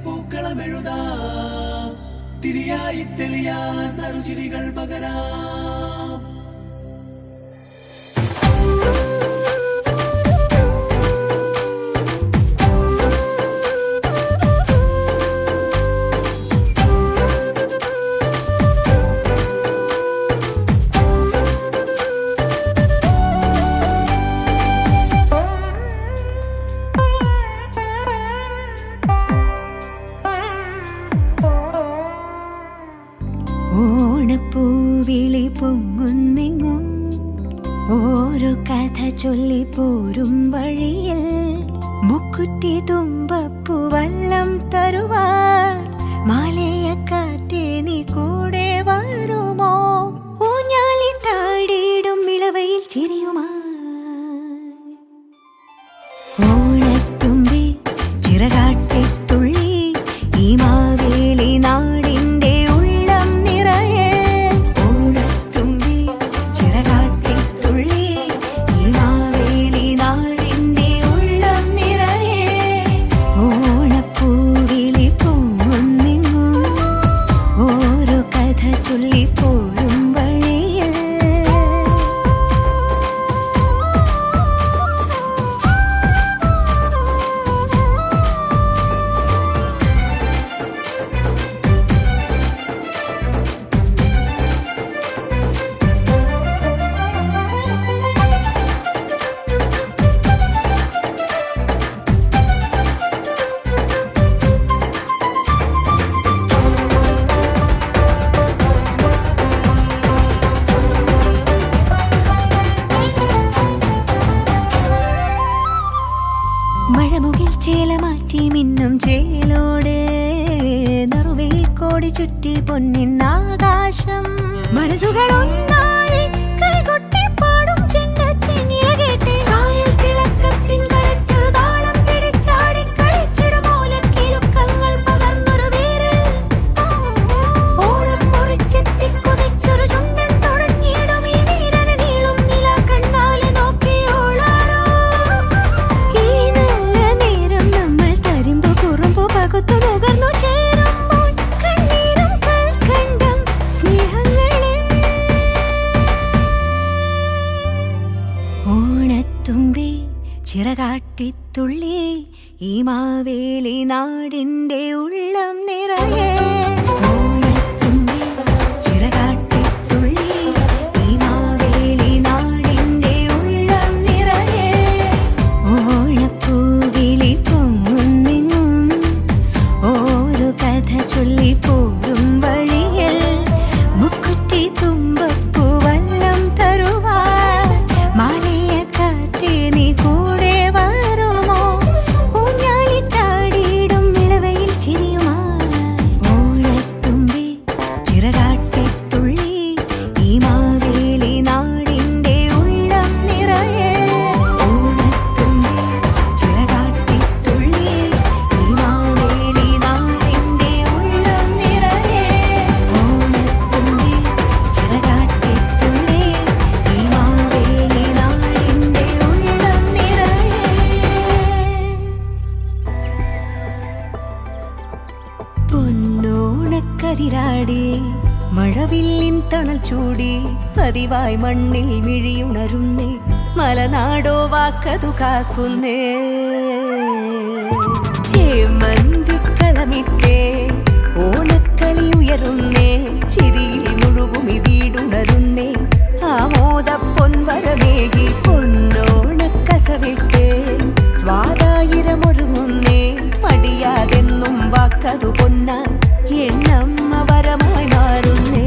പൂക്കളമെഴുതാം തിരിയായി തെളിയാൻ നറുചിരികൾ പകരാം. ഓണപ്പൂവിളി പൊങ്ങുന്നെങ്ങും ഓരോ കഥ ചൊല്ലി പോരും വഴിയിൽ മുക്കുറ്റി തുമ്പപ്പൂവല്ലം തരുവാൻ മാലയക്കാറ്റേ നീ കൂടെ വരുമോ? ഊഞ്ഞാലിട്ടാടിയിടും ഇളവയിൽ ചിരിയുമാ ഓണത്തുമ്പി ചിറകാട്ടി തുള്ളി ഈ മാവേലി നാടിന്റെ ഉള്ളം നിറയെ. ഓണത്തുമ്പി ചിറകാട്ടി തുള്ളി ഈ മാവേലി നാടിന്റെ ഉള്ളം നിറയെ. ഓണപ്പൂവിളി പൊങ്ങുന്നെങ്ങും ഓരോ കഥ ചൊല്ലി പോരും വഴിയിൽ. മഴമുകിൽ ചേല മാറ്റി മിന്നും ചേലോടെ നറുവയിൽ കോടി ചുറ്റി പൊന്നിന്നാകാശം. മനസ്സുകൾ ഒന്നായി കൈകൊട്ടി പാടും ചെണ്ടച്ചിനിയ കേട്ടെ കായൽ തിളക്കത്തിൻ കരയ്ക്കൊരു താളം പിടിച്ചാടി കളിച്ചിടും ഓലക്കിലുക്കങ്ങൾ പകർന്നൊരു വീരൽ. ഓണം മുറിച്ചെത്തി കുതിച്ചൊരു ചുണ്ടൻ തുടങ്ങിയിടും ഈ വീരന് നീളും നില കണ്ണാലെ നോക്കിയോളാരോ. ഈ നല്ല നേരം നമ്മൾ തരുമ്പോ കുറുമ്പോ പകുത്തു നുകർന്നു ചേരുമ്പോൾ കണ്ണീരും കൽക്കണ്ടം സ്നേഹങ്ങളെ. ഓണത്തുമ്പി ചിറകാട്ടിത്തുള്ളി ഈ മാവേലി നാടിന്റെ ഉള്ളം നിറയെ. ഓണത്തുമ്പി ചിറകാട്ടിത്തുള്ളി ഈ മാവേലി നാടിന്റെ ഉള്ളം നിറയെ. ഓണപ്പൂവിളി പൊങ്ങുന്നെങ്ങും ഓരോ കഥ ചൊല്ലി പോരും വഴിയിൽ മുക്കുറ്റി തുമ്പപ്പൂവല്ലം തരുവാൻ മാലയക്കാറ്റേ നീ കൂടെ വരുമോ? ഊഞ്ഞാലിട്ടാടിയിടും ഇളവയിൽ ചിരിയുമായി. ഓണത്തുമ്പി ചിറകാട്ടിത്തുള്ളി ഈ മാവേലി നാടിന്റെ ഉള്ളം നിറയെ. ഓണത്തുമ്പി ചിറകാട്ടിത്തുള്ളി ഈ മാവേലി നാടിന്റെ ഉള്ളം നിറയെ. ഓണത്തുമ്പി ചിറകാട്ടിത്തുള്ളി ഈ മാവേലി നാടിന്റെ ഉള്ളം നിറയെ. പൊന്നോണക്കതിരാടി മഴവില്ലിൻ തണൽ ചൂടി പതിവായി മണ്ണിൽ മിഴിയുണരുന്നേ മലനാടോ വാക്കതു കാക്കുന്നേ. ചേമന്തിക്കളമിട്ടേ ഓണക്കളി ഉയരുന്നേ ചിരിയിൽ മുഴുകുമി വീടുണരുന്നേ ആമോദ പൊൻവരമേകി പൊന്നോണക്കസവിട്ടേ സ്വാതായിരമൊരുങ്ങുന്നേ പടിയാതെന്നും വാക്കതു പൊന്നാൻ എന്നമ്മ വരമായി മാറുന്നേ.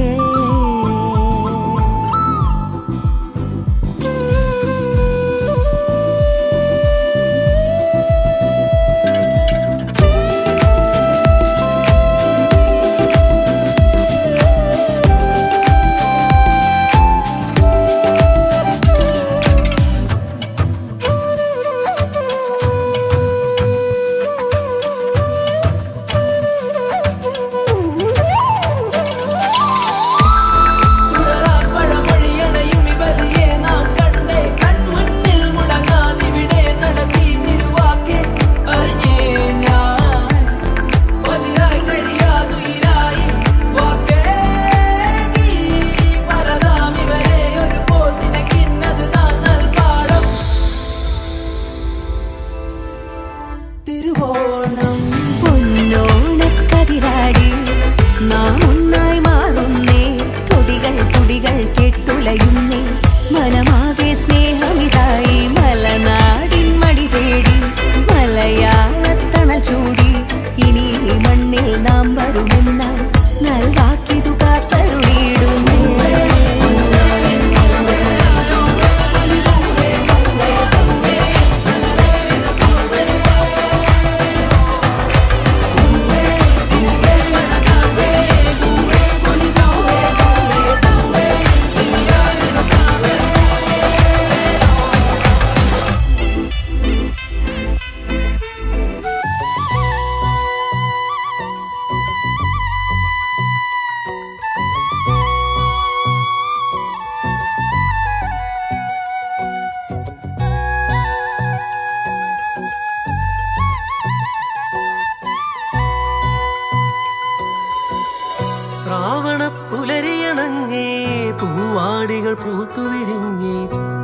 പൂവാടികൾ പൂത്തുവിരിഞ്ഞി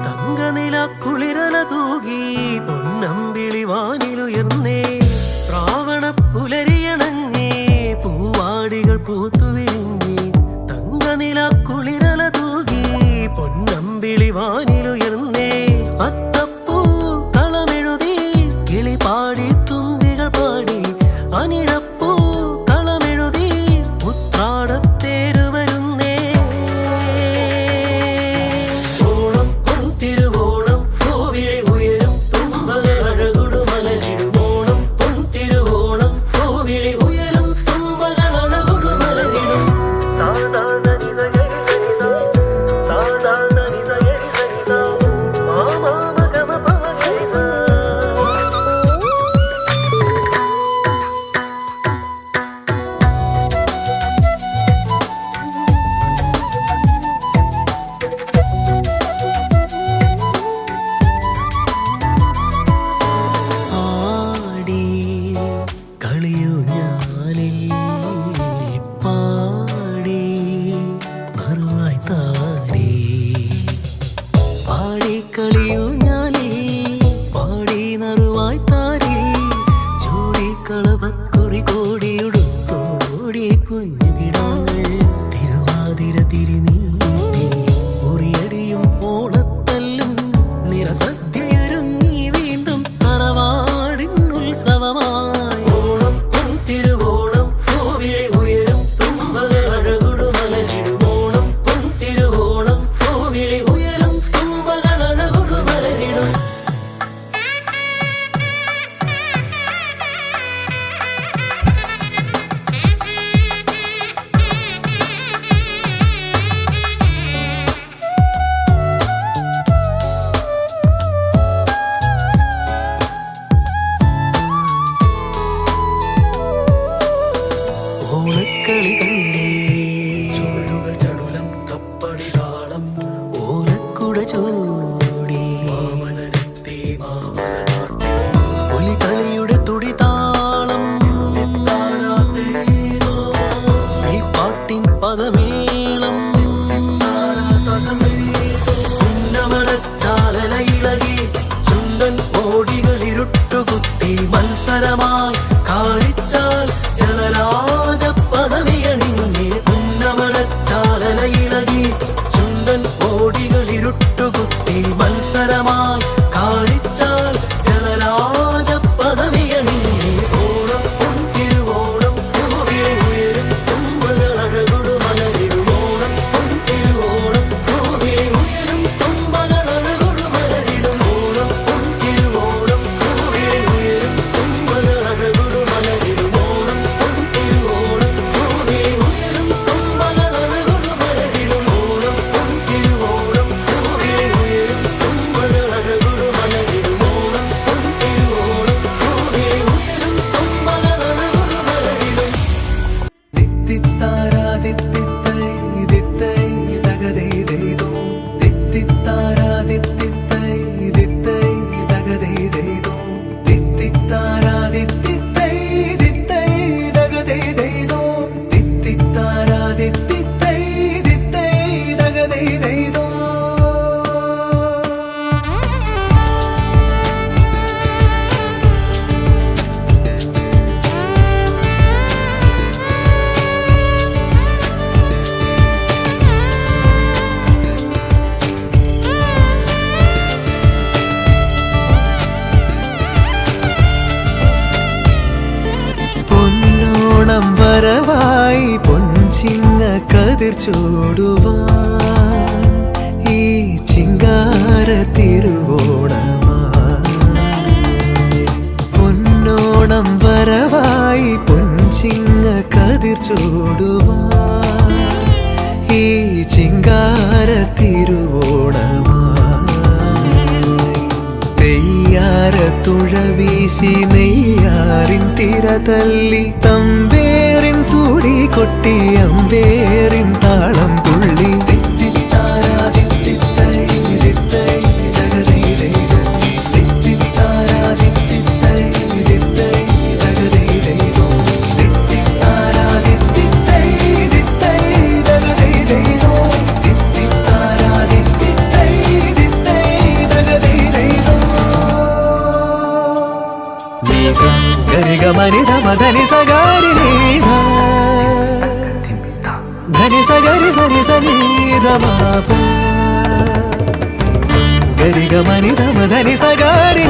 തങ്കനില കുളിരല തൂകി പൊന്നമ്പിളി വാനിലുയർന്നേ ശ്രാവണ പുലരിയണഞ്ഞേ പൂവാടികൾ പൂത്തുവിരിഞ്ഞി തങ്കനില കുളിരല തൂകി പൊന്നമ്പിളി വാനിലുയർന്നേ അത്തപ്പൂ കളമെഴുതി കിളി പാടി തുമ്പികൾ പാടി അനിഴപ്പൂ കളമെഴുതി ഉത്രാടത്തേരു വരുന്നേ ഓണം പൊൻതിരുവോണം കോവിളി ഉയരും തുമ്പകൾ അഴകൊടു മലരിടും ഓണം പൊൻതിരുവോണം കോവിളി ഉയരും തുമ്പകൾ അഴകൊടു മലരിടും ആടി കളിയു ഞാനിൽ പാടി മറുവായി താരേ പാടി കളിയു ഞാനിൽ പാടി നറുവായി താരേ ചൂടിക്കളവക്കുറി കോടിയുടുത്തോടി കുഞ്ഞു കിടാങ്ങൾ തിരുവാതിര തിരിനീട്ടി ഉറിയടിയും ഓണത്തല്ലും നിറസദ്യയൊരുങ്ങി വീണ്ടും തറവാടിൻ ഉത്സവമായി ഓണം പൊൻതിരുവോണം കോവിളി ഉയരും തുമ്പകൾ അഴകൊടു മലരിടും ഓണം പൊൻതിരുവോണം കോവിളി ഉയരും തുമ്പകൾ അഴകൊടു മലരിടും ഓണക്കളി കണ്ടേ ചുഴലുകൾ ചടുലം തപ്പടി താളം ഓലക്കുട ചൂടി ഒലികളിയുടെ തുടിതാളം പാട്ടിൻ പദമേളം ഉന്നമനച്ചാലയിളകി ചുണ്ടൻ ഓടികൾ ഇരുട്ടുകുത്തി മത്സരമായി കാരിച്ചാൽ ജലരാജ പദവിയണിഞ്ഞേ ഉന്നമനച്ചാലയിളകി ചുണ്ടൻ ഓടികൾ ഇരുട്ടുകുത്തി മത്സരമായി കാരിച്ചാൽ ജലരാജ പദവിയണിഞ്ഞേ ഓണം പൊൻതിരുവോണം കോവിളി ഉയരും തുമ്പകൾ അഴകൊടു മലരിടും ഓണം പൊൻതിരുവോണം കോവിളി ഉയരും തുമ്പകൾ അഴകൊടു മലരിടും ഓണം പൊൻതിരുവോണം കോവിളി ഉയരും തുമ്പകൾ അഴകൊടു മലരിടും ഓണം പൊൻതിരുവോണം കോവിളി ഉയരും തുമ്പകൾ അഴകൊടു മലരിടും ഓണം പൊൻതിരുവോണം കോവിളി ഉയരും തുമ്പകൾ അഴകൊടു മലരിടും ഓണം പൊൻതിരുവോണം കോവിളി ഉയരും തുമ്പകൾ അഴകൊടു മലരിടും തിത്തിത്താരാ തിത്തിത്തൈ തിത്തൈ തകതൈ ദൈതോ തിത്തിത്താരാ തിത്തിത്തൈ തിത്തൈ തകതൈ ദൈതോ തിത്തിത്താരാ തിത്തിത്തൈ തിത്തൈ തകതൈ ദൈതോ തിത്തിത്താരാ തിത്തിത്തൈ തിത്തൈ തകതൈ ദൈതോ പൊന്നോണം വരവായി പൊൻചിങ്ങ കതിർ ചൂടുവാൻ ഈ ചിങ്കാര തിരുവോണമായി പൊന്നോണം വരവായി പൊൻചിങ്ങ കതിർ ചൂടുവാൻ ഈ ചിങ്കാര തിരുവോണമായി തെയ്യാര തുഴ വീശി നെയ്യാറിൻ തിര തല്ലി തമ്പേറിൻ തുടി കൊട്ടി അമ്പേറിൻ താളം തുള്ളി തിത്തിത്താരാ തിത്തിത്തൈ തിത്തൈ തകതൈ ദൈതോ തിത്തിത്താരാ തിത്തിത്തൈ തിത്തൈ തകതൈ ദൈതോ തിത്തിത്താരാ തിത്തിത്തൈ തിത്തൈ തകതൈ ദൈതോ തിത്തിത്താരാ మని ధమ ధని సగారి ధని సగరి సరి సని ధమ గరి గమని ధమ ధని సగారి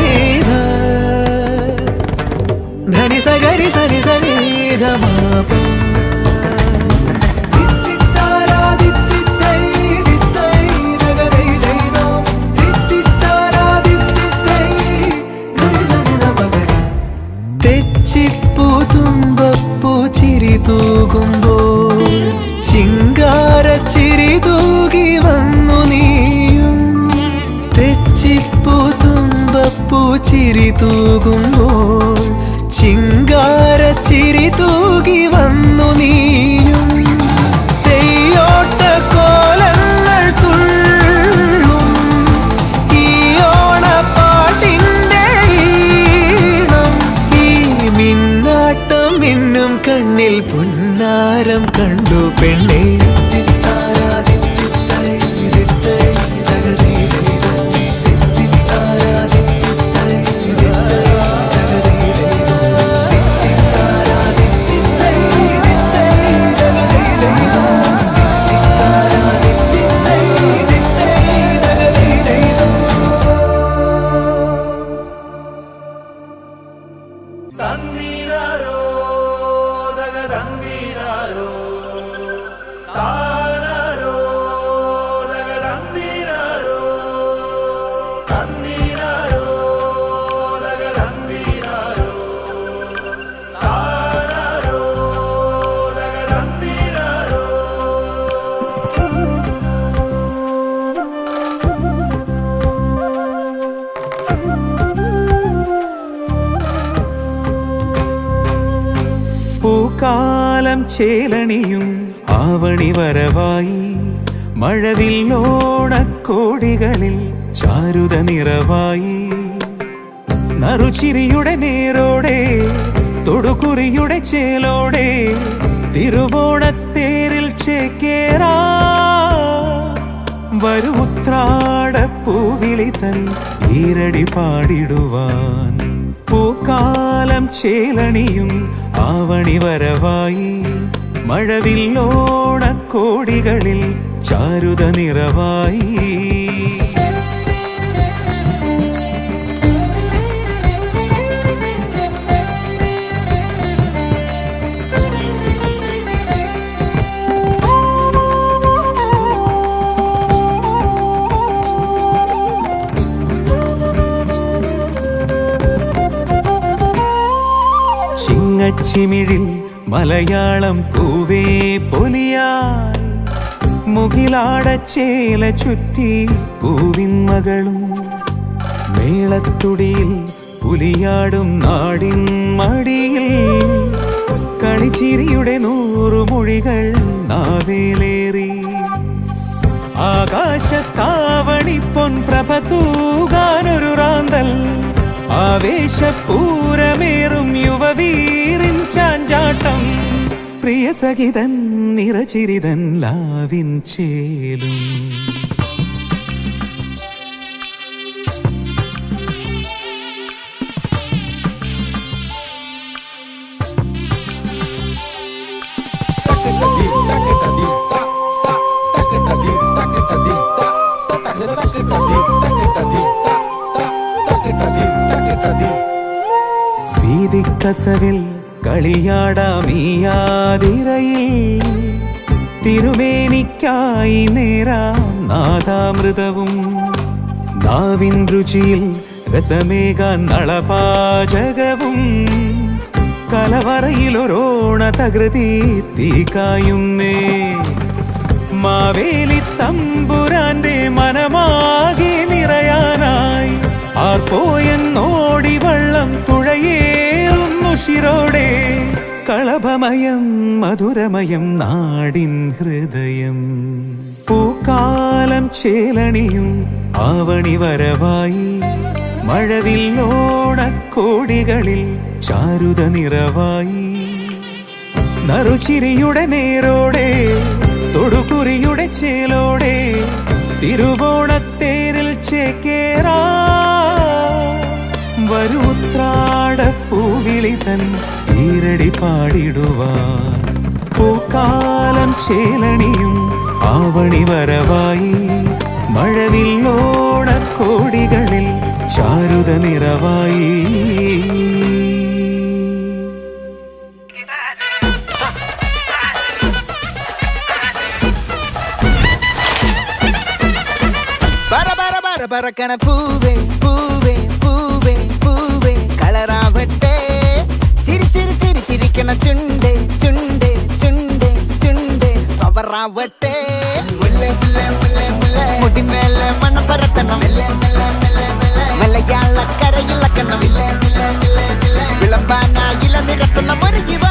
ధని సగరి సరి సని ధమ തെച്ചിപ്പൂ തുമ്പപ്പൂ ചിരി തൂകുമ്പോൾ ചിങ്കാരച്ചിരി തൂകി വന്നു നീയും തെച്ചിപ്പൂ തുമ്പപ്പൂ ചിരി തൂകുമ്പോൾ ചിങ്കാരച്ചിരി തൂകി വന്നു നീയും തെയ്യോട്ട കോലങ്ങൾ തുള്ളും ഈ ഓണപ്പാട്ടിൻ്റെ ഈണം ഈ മിന്നാട്ടം മിന്നും കണ്ണിൽ പൊന്നാരം കണ്ടു പെണ്ണേ പൂക്കാലം ചേലണിയും ആവണി വരവായി മഴവില്ലോണക്കോടികളിൽ ചാരുത നിറവായി നറുചിരിയുടെ നേരോടെ തൊടുകുറിയുടെ ചേലോടെ തിരുവോണത്തേരിൽ ചേക്കേറാ വരൂ ഉത്രാടപ്പൂവിളി തൻ ഈരടി പാടിടുവാൻ പൂക്കാലം ചേലണിയും ആവണി വരവായി മഴവില്ലോണക്കോടികളിൽ ചാരുത നിറവായി ചിങ്ങച്ചിമിഴിൽ മലയാളം പൂവേ പൊലിയായി മുകിലാടച്ചേല ചുറ്റി പൂവിൻ മകളും മേളത്തുടിയിൽ പുലിയാടും നാടിൻ മടിയിൽ കളിച്ചിരിയുടെ 100 മൊഴികൾ നാവേലേറി ആകാശത്താവണി പൊൻപ്രഭ തൂകാനൊരു റാന്തൽ ആവേശപൂരമേറും യുവവീറിൻ ചാഞ്ചാട്ടം പ്രിയ സഖിതൻ നിറചിരിതൻ ലാവിൻ ചേലും വീതിക്കസവിൽ കളിയാടാമീയാതിരയിൽ തിരുമേനിക്കായി നേരാം നാദാമൃതവും നാവിൻ രുചിയിൽ രസമേകാൻ നളപാചകവും കലവറയിലൊരോണ തകൃതി തീക്കായുന്നേ മാവേലി തമ്പുരാന്റെ മനമാകെ നിറയാനായി ആർപ്പോയെന്നോടി വള്ളം തുഴയേറുന്നു ശിരോടെ കളഭമയം മധുരമയം നാടിൻ ഹൃദയം പൂക്കാലം ചേലണിയും ആവണി വരവായി മഴവില്ലോണക്കോടികളിൽ ചാരുത നിറവായി നറുചിരിയുടെ നേരോടെ തൊടുകുറിയുടെ ചേലോടെ തിരുവോണത്തേരിൽ ചേക്കേറാ വരൂ ഉത്രാടപ്പൂവിളി തൻ ഈരടി പാടിടുവാൻ പൂക്കാലം ചേലണിയും ആവണി വരവായി മഴവില്ലോണക്കോടികളിൽ ചാരുത നിറവായി പറക്കണ പൂവേ പൂവേ പൂവേ പൂവേ കളറാവട്ടെ ചിരി ചിരി ചിരി ചിരിക്കണ ചുണ്ടേ ചുണ്ടേ ചുണ്ടേ ചുണ്ടേ പവറാവട്ടെ മുല്ലേ മുല്ലേ മുല്ലേ മുല്ലേ മുടിമേലെ മണ്ണ പരത്തണം മലയാളക്കരയിളക്കണം വിളമ്പാനായില നിരത്തണം ഒരു ജീവ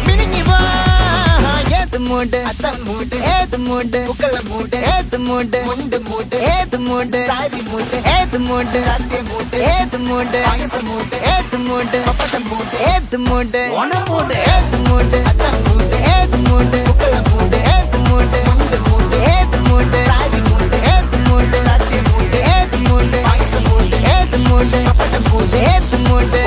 മിനിഞ്ഞു വാ ഏത് മൂട് മൂട് ഏത് മൂട് പുക്കള മൂട് ഏത് മൂട് മുണ്ട് മൂട് ഏത് മൂട് സാരി മൂട് ഏത് മൂട് സദ്യ മൂട് ഏത് മൂട് പായസ മൂട് ഏത് മൂട് പപ്പടം മൂട് ഏത് മൂട് ഓണം മൂട് ഏത് മൂട് അത്തം മൂട് ഏത് മൂട് പുക്കള മൂട് ഏത് മൂട് മുണ്ട് മൂട് ഏത് മൂട് സാരി മൂട് ഏത് മൂട് സദ്യ മൂട് ഏത് മൂട് പായസ മൂട് ഏത് മൂട് പപ്പടം മൂട് ഏത് മൂട്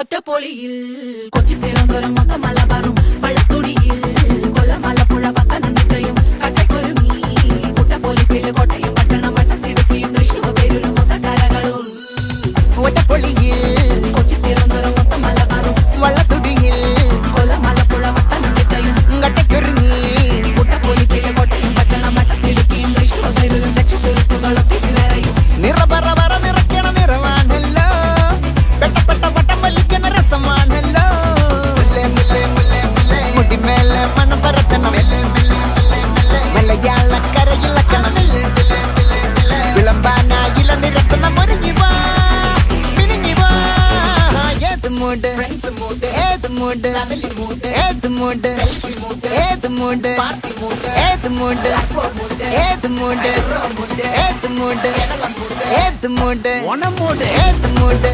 ഒറ്റപ്പൊളിയിൽ കൊച്ചി തിരുവനന്തപുരം മൊത്ത മലബാറും വള്ളത്തുടിയിൽ കൊല്ലം ആലപ്പുഴ പത്തനംതിട്ടയും കട്ടക്കൊരുങ്ങി കുട്ടപ്പൊലിപ്പില് കോട്ടയം പട്ടണം വട്ടത്തിടുക്കിയും തൃശ്ശൂർ പേരൂരും മൊത്ത കരകളും ഒറ്റപ്പൊളിയിൽ കൊച്ചി തിരുവനന്തപുരം മൊത്ത മലബാറും വള്ളത്തുടിയിൽ കൊല്ലം ആലപ്പുഴ പത്തനംതിട്ടയും കട്ടക്കൊരുങ്ങി കുട്ടപ്പൊലിപ്പില് കോട്ടയം പട്ടണം വട്ടത്തിടുക്കിയും തൃശ്ശൂർ പേരൂരും ലക്ഷത്തിരുത്തുകളും തിരുവരയും നിറപറ നിറയ്ക്കണ നിറവാണല്ലോ പെട്ടപ്പെട്ട വട്ടം വലിക്കണ രസമാണല്ലോ മുല്ലേ മുല്ലേ മുല്ലേ മുല്ലേ മുടിമേലെ മണം പരത്തണം മലയാളക്കരയിളക്കണം വിളമ്പാനായില നിരത്തണം ഒരു ജീവ മിനിഞ്ഞു വാ ഏത് മൂട് ഏത് മൂട് ഏത് മൂട് ഏത് മൂട് ഏത് മൂട് ഏത് മൂട് ഏത് മൂട് ഏത് മൂട് ഓണം മൂട് ഏത് മൂട്